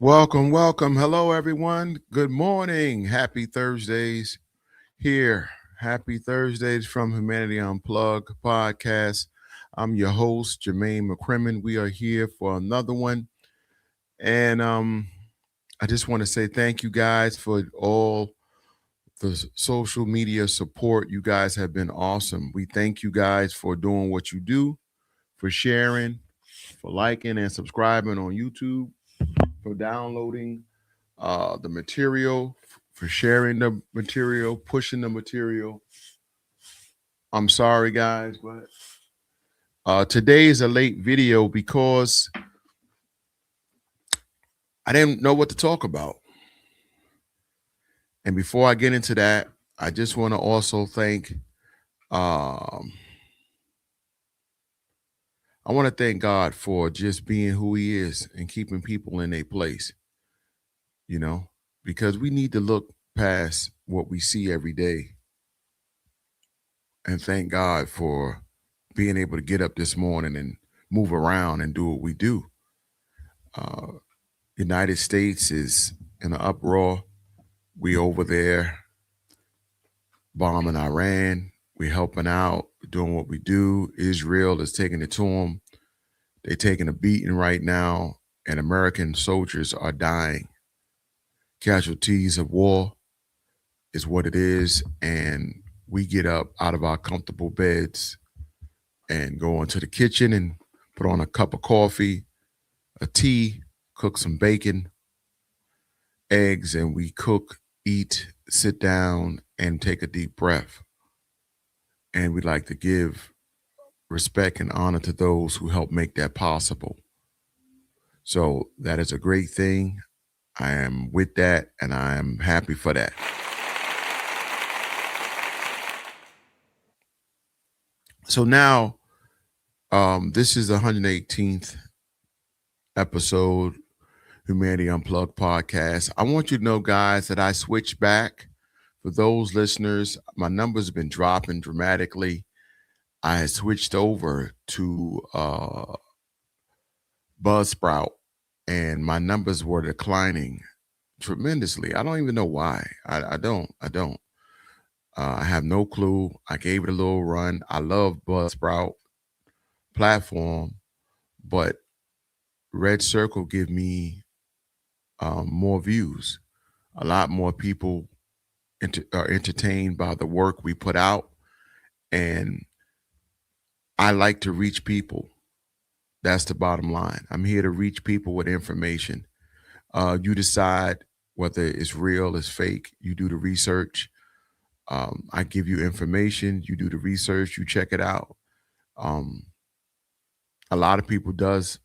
Welcome, welcome. Hello, everyone. Good morning. Happy Thursdays here. Happy Thursdays from Humanity Unplugged podcast. I'm your host, Jermaine McCrimmon. We are here for another one. And I just want to say thank you guys for all the social media support. You guys have been awesome. We thank you guys for doing what you do, for sharing, for liking and subscribing on YouTube, for downloading the material, for sharing the material, pushing the material. I'm sorry, guys, but today is a late video because I didn't know what to talk about. And before I get into that, I just want to also um, I want to thank God for just being who He is and keeping people in their place, you know, because we need to look past what we see every day and thank God for being able to get up this morning and move around and do what we do. Uh, United States is in an uproar. We over there bombing Iran. We're helping out, doing what we do. Israel is taking it to them. They're taking a beating right now, and American soldiers are dying. Casualties of war is what it is, and we get up out of our comfortable beds and go into the kitchen and put on a cup of coffee, a tea, cook some bacon, eggs, and we cook, eat, sit down, and take a deep breath. And we like to give respect and honor to those who help make that possible. So that is a great thing. I am with that, and I am happy for that. So now, this is the 118th episode, Humanity Unplugged podcast. I want you to know, guys, that I switched back. For those listeners, my numbers have been dropping dramatically. I had switched over to Buzzsprout, and my numbers were declining tremendously. I don't even know why. I don't. I have no clue. I gave it a little run. I love Buzzsprout platform, but Red Circle give me more views. A lot more people are entertained by the work we put out, and I like to reach people. That's the bottom line. I'm here to reach people with information. You decide whether it's real, it's fake. You do the research. I give you information. You do the research. You check it out. Um, a lot of people does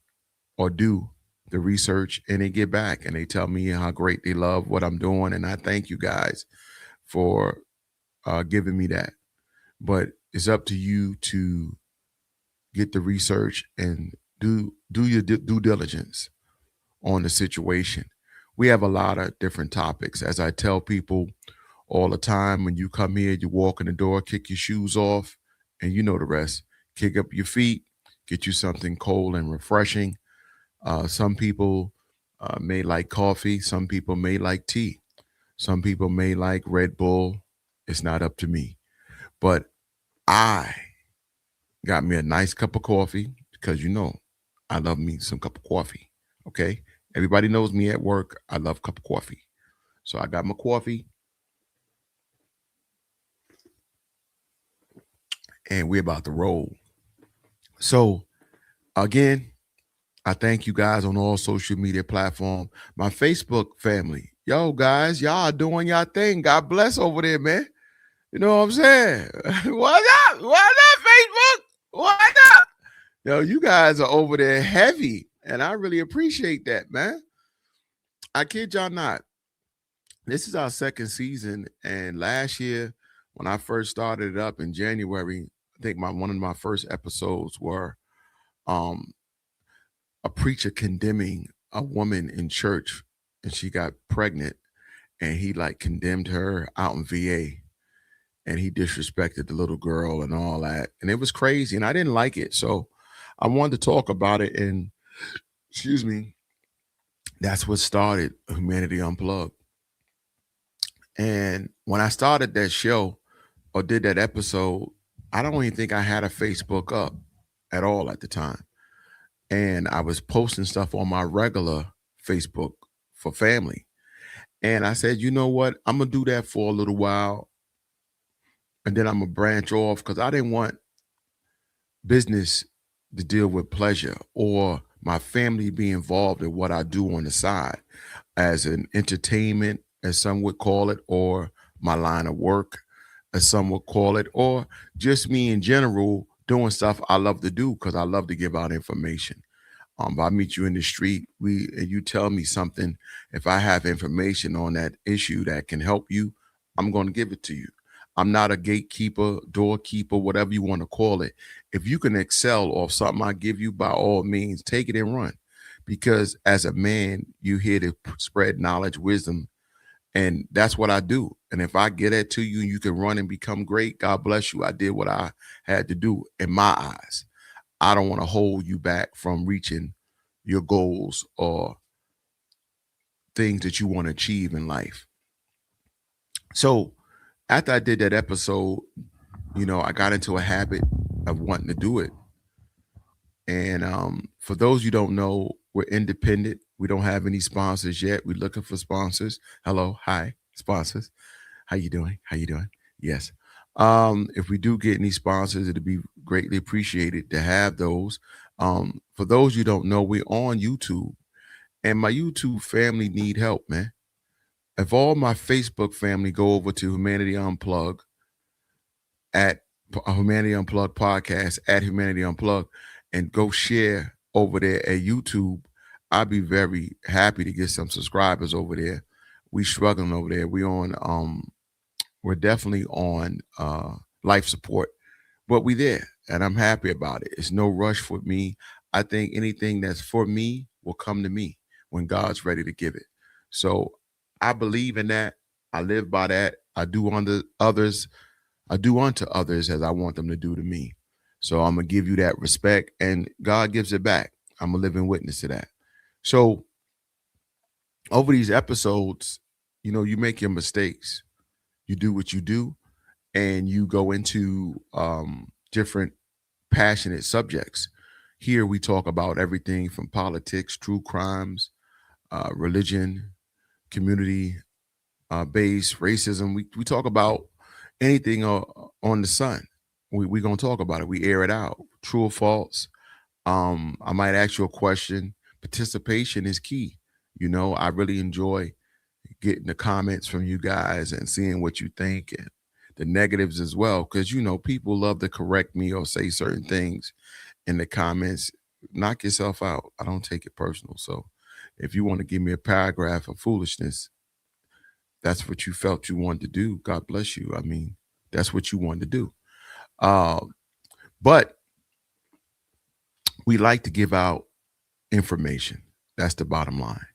or do the research and they get back and they tell me how great they love what I'm doing. And I thank you guys for giving me that. But it's up to you to get the research and do your due diligence on the situation. We have a lot of different topics. As I tell people all the time, when you come here, you walk in the door, kick your shoes off, and you know the rest. Kick up your feet, get you something cold and refreshing. Some people may like coffee. Some people may like tea. Some people may like Red Bull. It's not up to me. But I got me a nice cup of coffee because I love me some cup of coffee. Okay. Everybody knows me at work. I love cup of coffee. So I got my coffee and we're about to roll. So again, I thank you guys on all social media platforms. My Facebook family. Yo, guys, y'all doing y'all thing. God bless over there, man. You know what I'm saying? What up? What up, Facebook? What up? Yo, you guys are over there heavy, and I really appreciate that, man. I kid y'all not. This is our second season, and last year when I first started it up in January, I think one of my first episodes were um, a preacher condemning a woman in church, and she got pregnant, and he like condemned her out in VA, and he disrespected the little girl and all that, and it was crazy, and I didn't like it, so I wanted to talk about it and excuse me, That's what started Humanity Unplugged. And when I started that show or did that episode, I don't even think I had a Facebook up at all at the time. And I was posting stuff on my regular Facebook for family. And I said, you know what? I'm gonna do that for a little while, and then I'm gonna branch off because I didn't want business to deal with pleasure or my family be involved in what I do on the side as an entertainment, as some would call it, or my line of work, as some would call it, or just me in general doing stuff I love to do because I love to give out information. If I meet you in the street, and you tell me something, if I have information on that issue that can help you, I'm going to give it to you. I'm not a gatekeeper, doorkeeper, whatever you want to call it. If you can excel off something I give you, by all means, take it and run. Because as a man, you're here to spread knowledge, wisdom, and that's what I do. And if I get it to you and you can run and become great, God bless you. I did what I had to do in my eyes. I don't want to hold you back from reaching your goals or things that you want to achieve in life. So after I did that episode, I got into a habit of wanting to do it. And for those you don't know, we're independent. We don't have any sponsors yet. We're looking for sponsors. Hello, hi, sponsors. How you doing? How you doing? Yes. If we do get any sponsors, it'd be greatly appreciated to have those. For those you don't know, we're on YouTube, and my YouTube family need help, man. If all my Facebook family go over to Humanity Unplugged at Humanity Unplugged podcast at Humanity Unplugged and go share over there at YouTube, I'd be very happy to get some subscribers over there. We struggling over there. We're definitely on life support, but we there and I'm happy about it. It's no rush for me. I think anything that's for me will come to me when God's ready to give it. So I believe in that. I live by that. I do unto others as I want them to do to me. So I'm gonna give you that respect, and God gives it back. I'm a living witness to that. So over these episodes, you make your mistakes. You do what you do, and you go into different passionate subjects. Here we talk about everything from politics, true crimes, religion, community based racism. We talk about anything on the sun. We gonna talk about it. We air it out. True or false. I might ask you a question. Participation is key. I really enjoy getting the comments from you guys and seeing what you think and the negatives as well. Because people love to correct me or say certain things in the comments. Knock yourself out. I don't take it personal. So if you want to give me a paragraph of foolishness, that's what you felt you wanted to do. God bless you. I mean, that's what you wanted to do. Uh, but we like to give out information. That's the bottom line.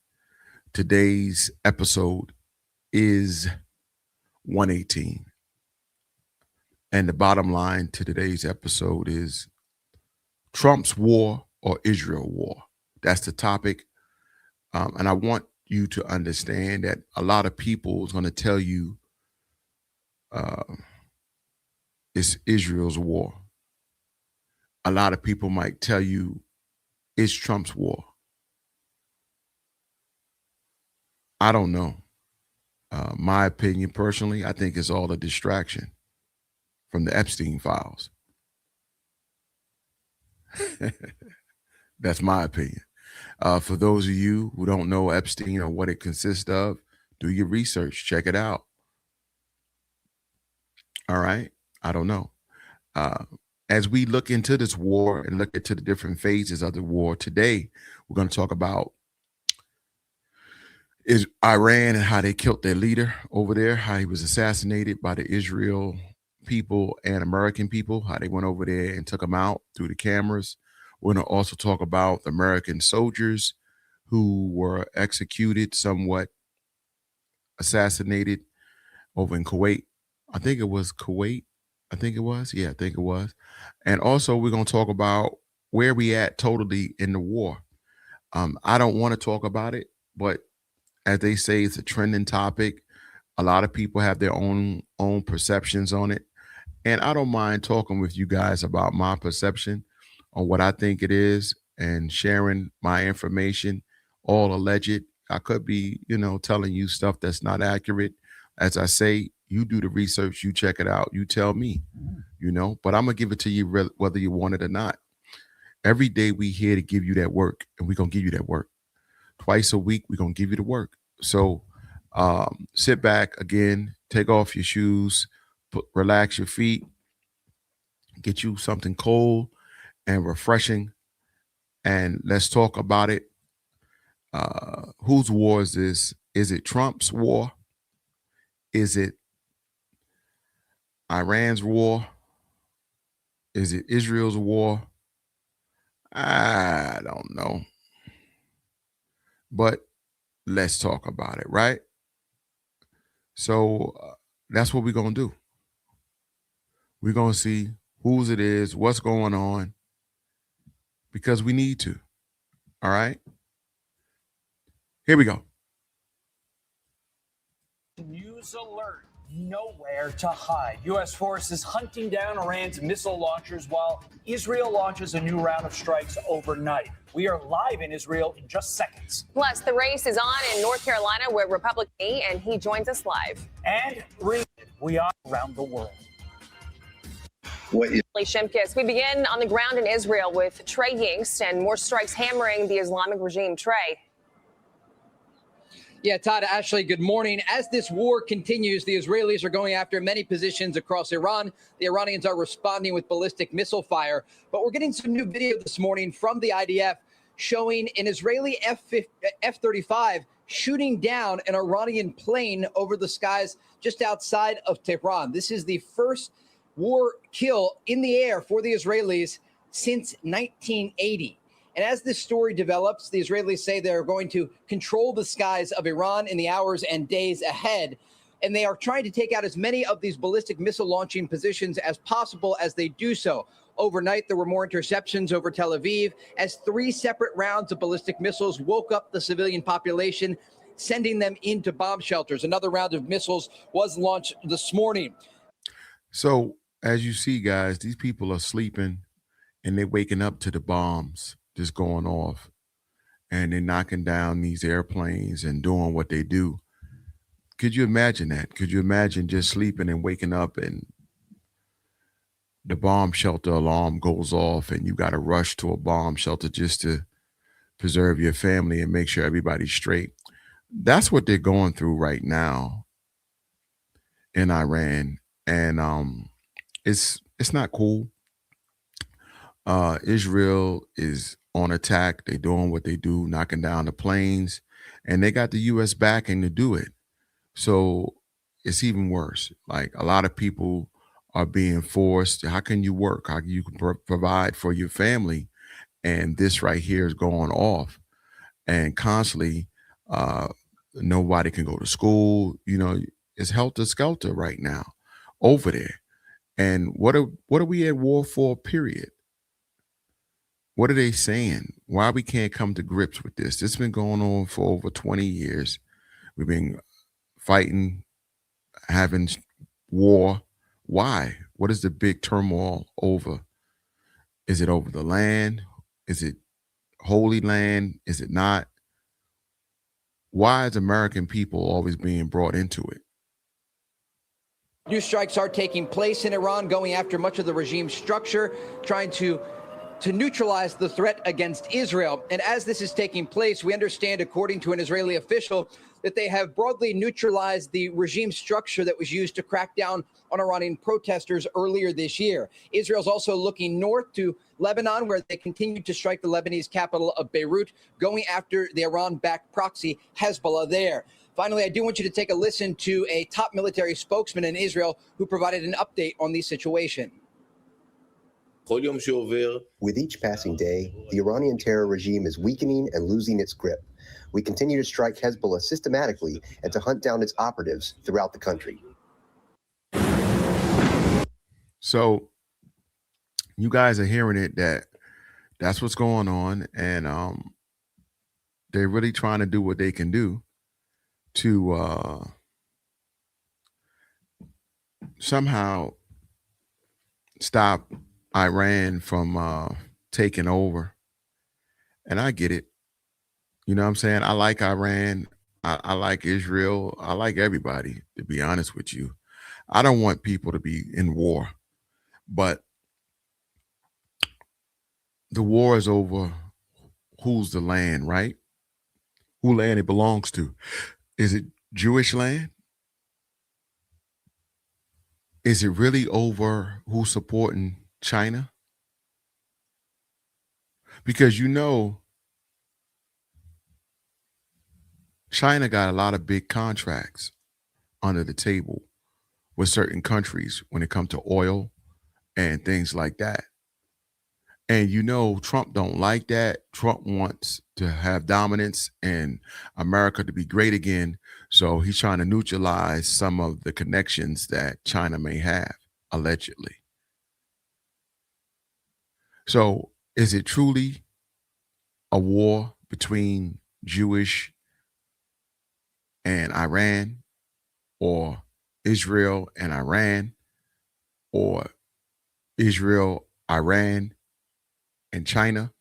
Today's episode is 118. And the bottom line to today's episode is Trump's war or Israel war. That's the topic. And I want you to understand that a lot of people is going to tell you uh, it's Israel's war. A lot of people might tell you it's Trump's war. I don't know. My opinion personally, I think it's all a distraction from the Epstein files. That's my opinion. For those of you who don't know Epstein or what it consists of, do your research, check it out. All right. I don't know. Uh, as we look into this war and look into the different phases of the war today, we're going to talk about is Iran and how they killed their leader over there, how he was assassinated by the Israel people and American people, how they went over there and took him out through the cameras. We're going to also talk about the American soldiers who were executed, somewhat assassinated over in Kuwait. I think it was Kuwait. I think it was. Yeah, I think it was. And also, we're going to talk about where we at totally in the war. I don't want to talk about it. but as they say, it's a trending topic. A lot of people have their own perceptions on it. And I don't mind talking with you guys about my perception on what I think it is and sharing my information, all alleged. I could be, telling you stuff that's not accurate. As I say, you do the research, you check it out, you tell me, but I'm going to give it to you whether you want it or not. Every day we here to give you that work, and we're going to give you that work. Twice a week, we're going to give you the work. So sit back again, take off your shoes, relax your feet, get you something cold and refreshing, and let's talk about it. Whose war is this? Is it Trump's war? Is it Iran's war? Is it Israel's war? I don't know. But let's talk about it, right? So that's what we're going to do. We're going to see whose it is, what's going on, because we need to. All right? Here we go. News alert. Nowhere to hide. U.S. forces hunting down Iran's missile launchers while Israel launches a new round of strikes overnight. We are live in Israel in just seconds. Plus, the race is on in North Carolina where Republican, and he joins us live. And we are around the world. Shimkus. We begin on the ground in Israel with Trey Yingst and more strikes hammering the Islamic regime. Trey. Yeah, Todd, Ashley, good morning. As this war continues, the Israelis are going after many positions across Iran. The Iranians are responding with ballistic missile fire. But we're getting some new video this morning from the IDF showing an Israeli F-35 shooting down an Iranian plane over the skies just outside of Tehran. This is the first war kill in the air for the Israelis since 1980. And as this story develops, the Israelis say they're going to control the skies of Iran in the hours and days ahead. And they are trying to take out as many of these ballistic missile launching positions as possible as they do so. Overnight, there were more interceptions over Tel Aviv as 3 separate rounds of ballistic missiles woke up the civilian population, sending them into bomb shelters. Another round of missiles was launched this morning. So as you see, guys, these people are sleeping and they're waking up to the bombs just going off, and they're knocking down these airplanes and doing what they do. Could you imagine that? Could you imagine just sleeping and waking up and the bomb shelter alarm goes off and you got to rush to a bomb shelter just to preserve your family and make sure everybody's straight? That's what they're going through right now in Iran. And it's not cool. Israel is on attack. They're doing what they do, knocking down the planes, and they got the U.S. backing to do it. So it's even worse. Like, a lot of people are being forced. How can you work? How can you provide for your family? And this right here is going off, and constantly, nobody can go to school. It's helter skelter right now over there. And what are we at war for? Period. What are they saying? Why we can't come to grips with this? This has been going on for over 20 years. We've been fighting, having war. Why? What is the big turmoil over? Is it over the land? Is it holy land? Is it not? Why is American people always being brought into it? New strikes are taking place in Iran, going after much of the regime's structure, trying to neutralize the threat against Israel. And as this is taking place, we understand, according to an Israeli official, that they have broadly neutralized the regime structure that was used to crack down on Iranian protesters earlier this year. Israel's also looking north to Lebanon, where they continue to strike the Lebanese capital of Beirut, going after the Iran-backed proxy Hezbollah there. Finally, I do want you to take a listen to a top military spokesman in Israel who provided an update on the situation. With each passing day, the Iranian terror regime is weakening and losing its grip. We continue to strike Hezbollah systematically and to hunt down its operatives throughout the country. So you guys are hearing it, that's what's going on. And they're really trying to do what they can do to somehow stop Iran from taking over. And I get it. You know what I'm saying? I like Iran. I like Israel. I like everybody, to be honest with you. I don't want people to be in war, but the war is over who's the land, right? Who land it belongs to. Is it Jewish land? Is it really over who's supporting China? Because China got a lot of big contracts under the table with certain countries when it comes to oil and things like that. And Trump don't like that. Trump wants to have dominance and America to be great again. So he's trying to neutralize some of the connections that China may have, allegedly. So is it truly a war between Jewish and Iran, or Israel and Iran, or Israel, Iran, and China,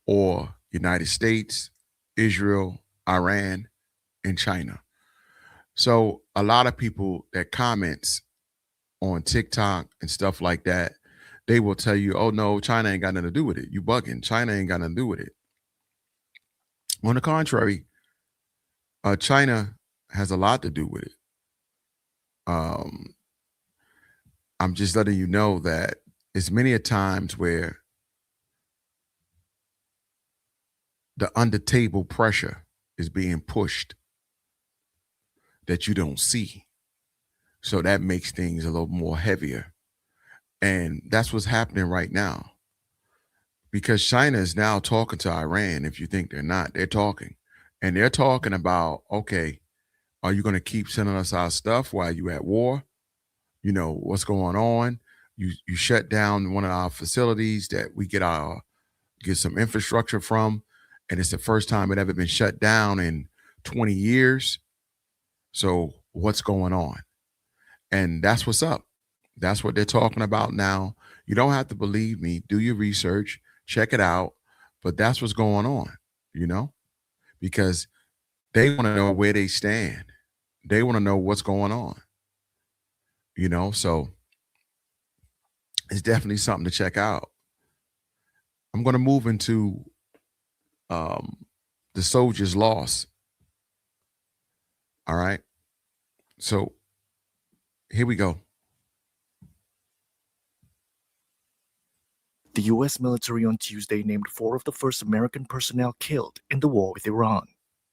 or United States, Israel, Iran, and China? So a lot of people that comments on TikTok and stuff like that, they will tell you, oh no, China ain't got nothing to do with it. You bugging. China ain't got nothing to do with it. On the contrary, China has a lot to do with it. I'm just letting you know that it's many a times where the under table pressure is being pushed that you don't see. So that makes things a little more heavier. And that's what's happening right now. Because China is now talking to Iran. If you think they're not, they're talking. And they're talking about, okay, are you going to keep sending us our stuff while you at war? What's going on? You shut down one of our facilities that we get some infrastructure from, and it's the first time it ever been shut down in 20 years. So what's going on? And that's what's up. That's what they're talking about now. You don't have to believe me. Do your research, check it out. But that's what's going on, because they want to know where they stand. They want to know what's going on, so it's definitely something to check out. I'm going to move into the soldiers' loss. All right. So here we go. The U.S. military on Tuesday named 4 of the first American personnel killed in the war with Iran.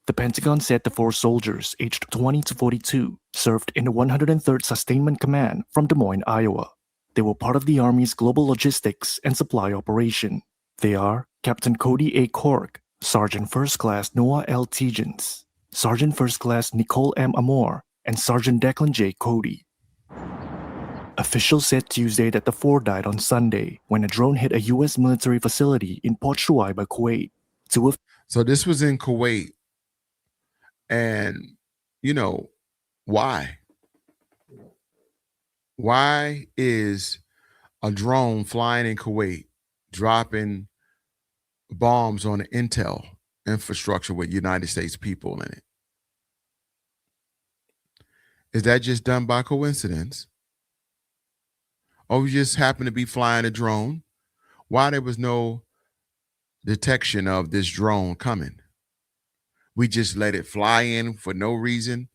The Pentagon said the 4 soldiers, aged 20 to 42, served in the 103rd Sustainment Command from Des Moines, Iowa. They were part of the Army's global logistics and supply operation. They are Captain Cody A. Cork, Sergeant First Class Noah L. Tegens, Sergeant First Class Nicole M. Amor, and Sergeant Declan J. Cody. Officials said Tuesday that the 4 died on Sunday when a drone hit a U.S. military facility in Port Shuaibah, Kuwait. So this was in Kuwait. And, why? Why is a drone flying in Kuwait dropping bombs on the intel infrastructure with United States people in it? Is that just done by coincidence? Or we just happen to be flying a drone? Why there was no detection of this drone coming? We just let it fly in for no reason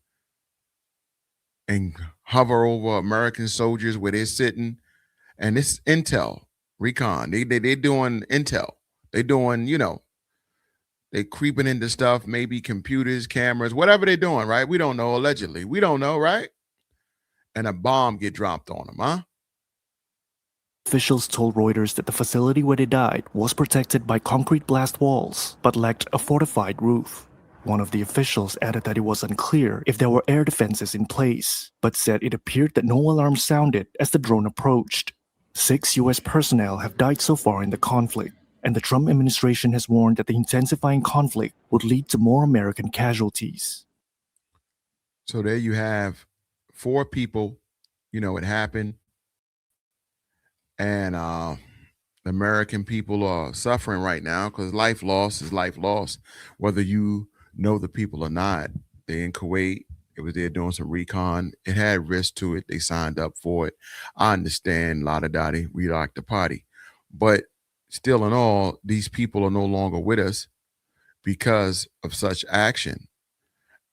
and hover over American soldiers where they're sitting. And it's intel, recon. They're doing intel. They're doing, they creeping into stuff, maybe computers, cameras, whatever they're doing, right? We don't know, allegedly. We don't know, right? And a bomb get dropped on them, huh? Officials told Reuters that the facility where they died was protected by concrete blast walls, but lacked a fortified roof. One of the officials added that it was unclear if there were air defenses in place, but said it appeared that no alarm sounded as the drone approached. 6 U.S. personnel have died so far in the conflict. and the Trump administration has warned that the intensifying conflict would lead to more American casualties. So there you have 4 people, it happened. And the American people are suffering right now because life lost is life lost, whether you know the people or not. They're in Kuwait. It was there doing some recon. It had risk to it. They signed up for it. I understand, Lotta Dottie, we like the party. But still in all, these people are no longer with us because of such action.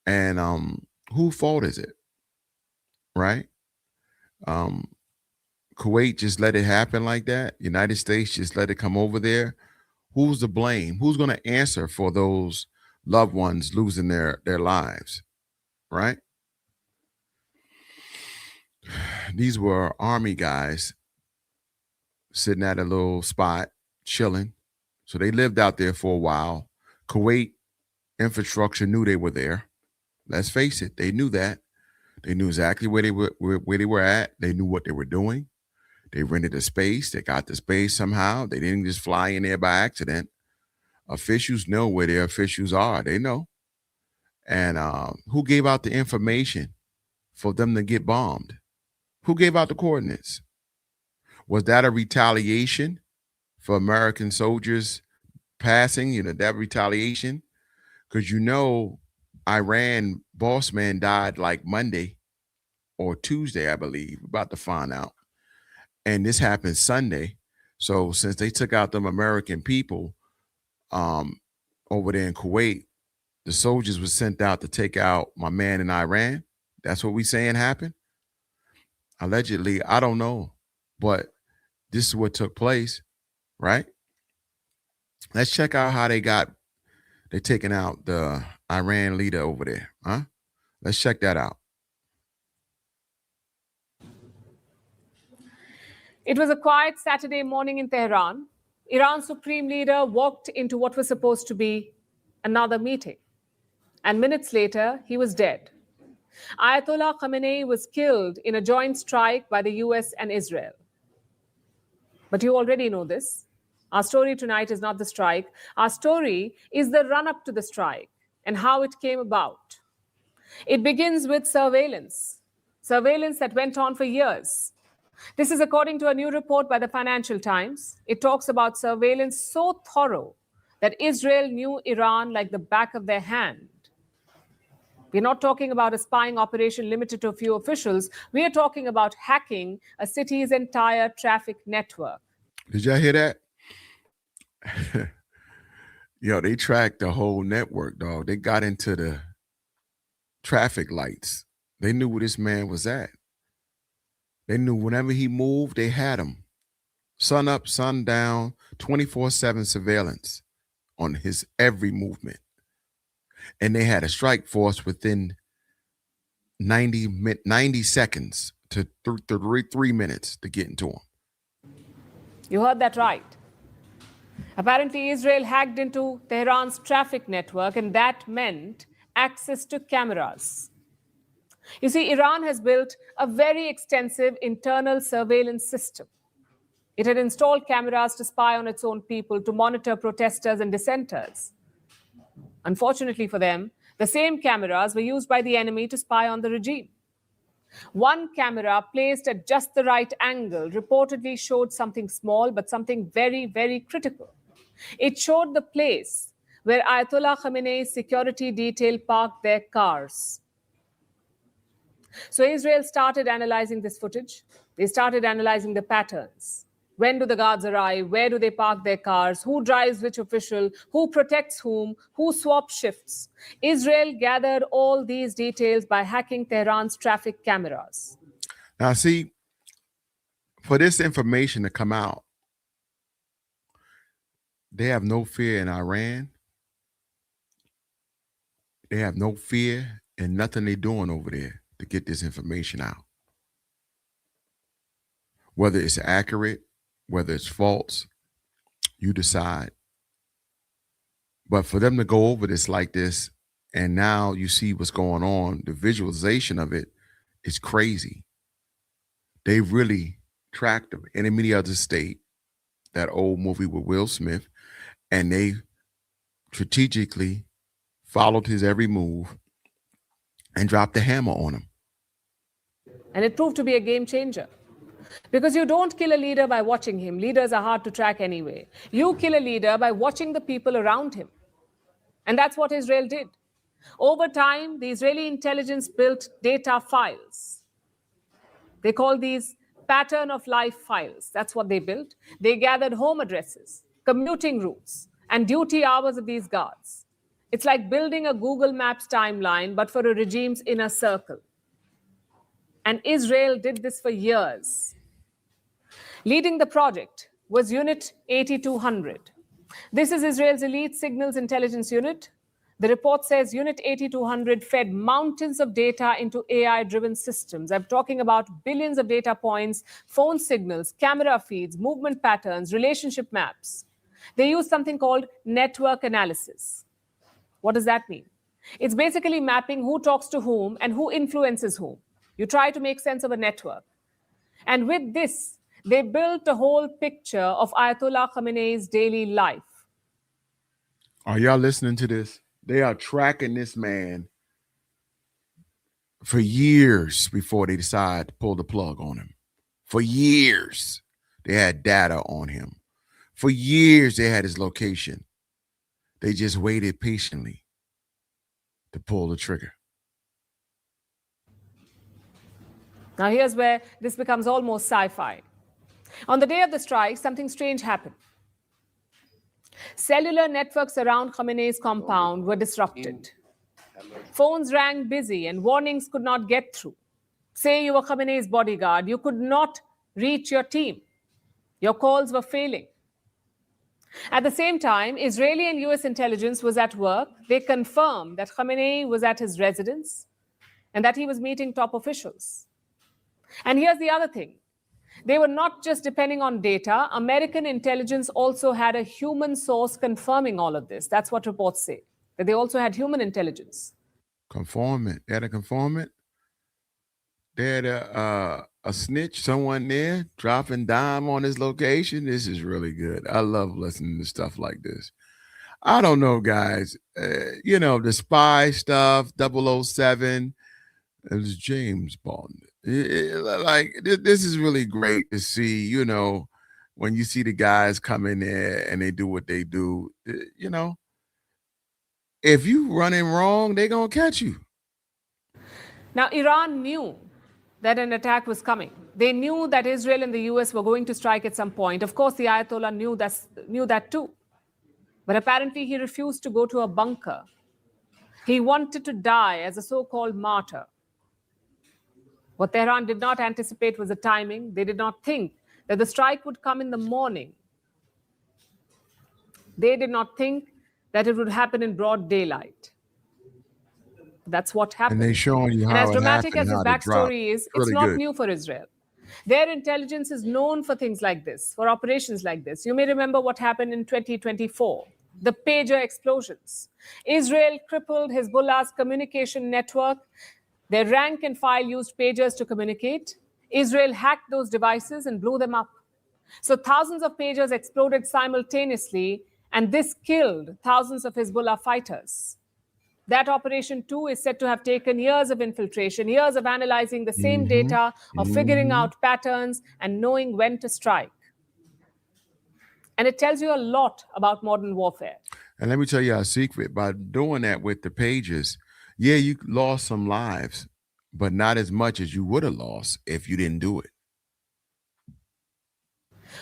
And whose fault is it? Right? Kuwait just let it happen like that. United States just let it come over there. Who's to blame? Who's going to answer for those loved ones losing their lives? Right? These were army guys sitting at a little spot, chilling. So they lived out there for a while. Kuwait infrastructure knew they were there. Let's face it, they knew that. They knew exactly where they were at. They knew what they were doing. They rented a space. They got the space somehow. They didn't just fly in there by accident. Officials know where their officials are. They know. And who gave out the information for them to get bombed? Who gave out the coordinates? Was that a retaliation for American soldiers passing, that retaliation? Because Iran boss man died like Monday or Tuesday, I believe, about to find out. And this happened Sunday. So since they took out them American people over there in Kuwait, the soldiers were sent out to take out my man in Iran. That's what we saying happened. Allegedly, I don't know. But this is what took place, right? Let's check out how they're taking out the Iran leader over there. Huh? Let's check that out. It was a quiet Saturday morning in Tehran. Iran's supreme leader walked into what was supposed to be another meeting. And minutes later, he was dead. Ayatollah Khamenei was killed in a joint strike by the US and Israel. But you already know this. Our story tonight is not the strike. Our story is the run-up to the strike and how it came about. It begins with surveillance that went on for years. This is according to a new report by the Financial Times. It talks about surveillance so thorough that Israel knew Iran like the back of their hand. We're not talking about a spying operation limited to a few officials. We are talking about hacking a city's entire traffic network. Did y'all hear that? They tracked the whole network, dog. They got into the traffic lights. They knew where this man was at. They knew whenever he moved, they had him. Sun up, sun down, 24/7 surveillance on his every movement. And they had a strike force within 90 seconds to 3 minutes to get into him. You heard that right. Apparently, Israel hacked into Tehran's traffic network, and that meant access to cameras. You see, Iran has built a very extensive internal surveillance system. It had installed cameras to spy on its own people, to monitor protesters and dissenters. Unfortunately for them, the same cameras were used by the enemy to spy on the regime. One camera placed at just the right angle reportedly showed something small, but something very, very critical. It showed the place where Ayatollah Khamenei's security detail parked their cars. So Israel started analyzing this footage. They started analyzing the patterns. When do the guards arrive? Where do they park their cars? Who drives which official? Who protects whom? Who swaps shifts? Israel gathered all these details by hacking Tehran's traffic cameras. Now, see, for this information to come out, they have no fear in Iran. They have no fear in nothing they're doing over there to get this information out. Whether it's accurate, whether it's false, you decide. But for them to go over this like this, and now you see what's going on, the visualization of it is crazy. They really tracked the enemy of the state, that old movie with Will Smith. and they strategically followed his every move and dropped the hammer on him. And it proved to be a game changer. Because you don't kill a leader by watching him. Leaders are hard to track anyway. You kill a leader by watching the people around him. And that's what Israel did. Over time, the Israeli intelligence built data files. They call these pattern of life files. That's what they built. They gathered home addresses, commuting routes, and duty hours of these guards. It's like building a Google Maps timeline, but for a regime's inner circle. And Israel did this for years. Leading the project was Unit 8200. This is Israel's elite signals intelligence unit. The report says Unit 8200 fed mountains of data into AI-driven systems. I'm talking about billions of data points, phone signals, camera feeds, movement patterns, relationship maps. They use something called network analysis. What does that mean? It's basically mapping who talks to whom and who influences whom. You try to make sense of a network. And with this, they built a whole picture of Ayatollah Khamenei's daily life. Are y'all listening to this? They are tracking this man for years before they decide to pull the plug on him. For years, they had data on him. For years, they had his location. They just waited patiently to pull the trigger. Now, here's where this becomes almost sci-fi. On the day of the strike, something strange happened. Cellular networks around Khamenei's compound were disrupted. Phones rang busy and warnings could not get through. Say you were Khamenei's bodyguard, you could not reach your team. Your calls were failing. At the same time, Israeli and US intelligence was at work. They confirmed that Khamenei was at his residence and that he was meeting top officials. And here's the other thing. They were not just depending on data. American intelligence also had a human source confirming all of this. That's what reports say, that they also had human intelligence. Conformant. They had a conformant. They had a snitch, someone there dropping dime on his location. This is really good. I love listening to stuff like this. I don't know, guys. The spy stuff, 007. It was James Bond. This is really great to see, when you see the guys come in there and they do what they do, if you running wrong, they're going to catch you. Now, Iran knew that an attack was coming. They knew that Israel and the US were going to strike at some point. Of course, the Ayatollah knew that too. But apparently, he refused to go to a bunker. He wanted to die as a so-called martyr. What Tehran did not anticipate was the timing. They did not think that the strike would come in the morning. They did not think that it would happen in broad daylight. That's what happened. And they showing you how and as it dramatic happened, as his backstory is, it's really not good. new for Israel. Their intelligence is known for things like this, for operations like this. You may remember what happened in 2024, the pager explosions. Israel crippled Hezbollah's communication network. Their rank and file used pagers to communicate. Israel hacked those devices and blew them up. So thousands of pagers exploded simultaneously, and this killed thousands of Hezbollah fighters. That operation, too, is said to have taken years of infiltration, years of analyzing the same data, of figuring out patterns and knowing when to strike. And it tells you a lot about modern warfare. And let me tell you a secret. By doing that with the pages, yeah, you lost some lives, but not as much as you would have lost if you didn't do it.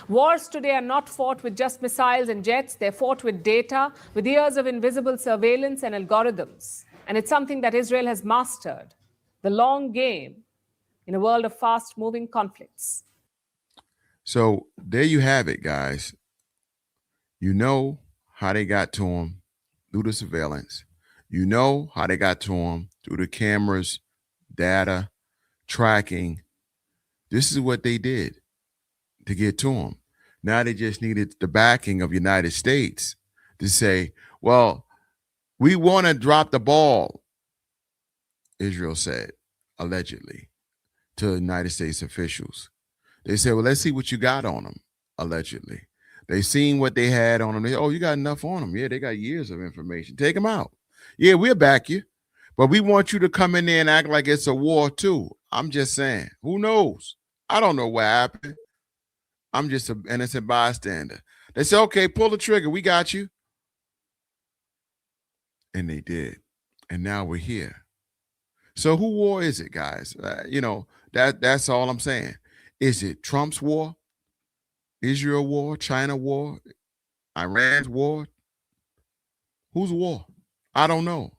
Wars today are not fought with just missiles and jets. They're fought with data, with years of invisible surveillance and algorithms. And it's something that Israel has mastered, the long game in a world of fast-moving conflicts. So there you have it, guys. You know how they got to him through the surveillance. You know how they got to him through the cameras, data, tracking. This is what they did to get to him. Now they just needed the backing of United States to say, well, we want to drop the ball, Israel said, allegedly, to United States officials. They said, well, let's see what you got on them, allegedly. They seen what they had on them. They, oh, you got enough on them. Yeah, they got years of information. Take them out. Yeah, we'll back you. But we want you to come in there and act like it's a war too. I'm just saying. Who knows? I don't know what happened. I'm just an innocent bystander. They said, okay, pull the trigger. We got you. And they did. And now we're here. So who war is it, guys? That's all I'm saying. Is it Trump's war? Israel war? China war? Iran's war? Whose war? I don't know.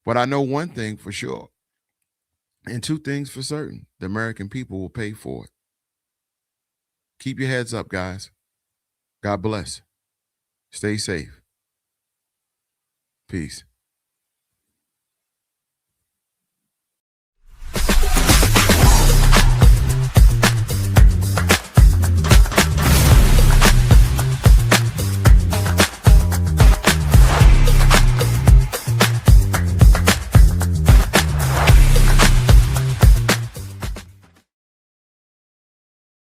But I know one thing for sure. And two things for certain. The American people will pay for it. Keep your heads up, guys. God bless. Stay safe. Peace.